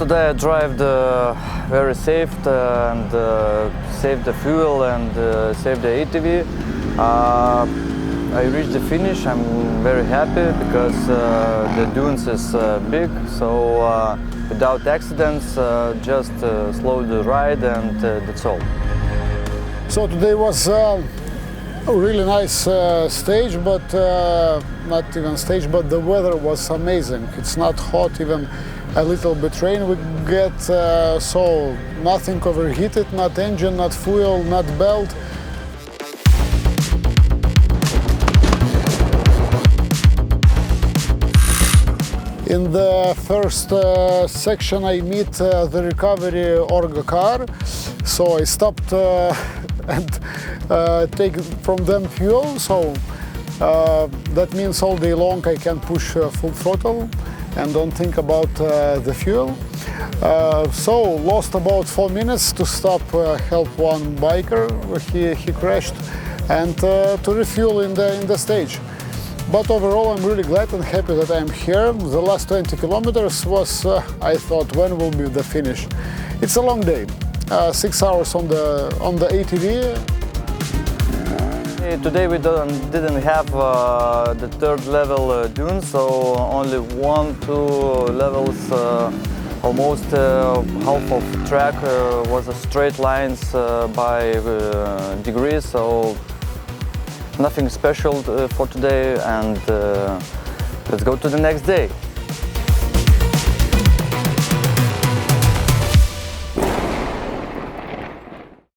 today I drove very safe and saved the fuel and saved the ATV. I reached the finish. I'm very happy because the dunes is big, so without accidents, just slow the ride and that's all. So today was a really nice stage, but not even stage, but the weather was amazing. It's not hot, even a little bit rain we get, so nothing overheated, not engine, not fuel, not belt. In the first section I meet the recovery Orga car, so I stopped and take from them fuel, so that means all day long I can push full throttle and don't think about the fuel. So lost about 4 minutes to stop, help one biker, he crashed, and to refuel in the stage. But overall I'm really glad and happy that I'm here. The last 20 kilometers was, I thought, when will be the finish? It's a long day, 6 hours on the ATV. Today we didn't have the third level dune, so only 1-2 levels, almost half of track was a straight lines by degrees, so nothing special for today, and let's go to the next day.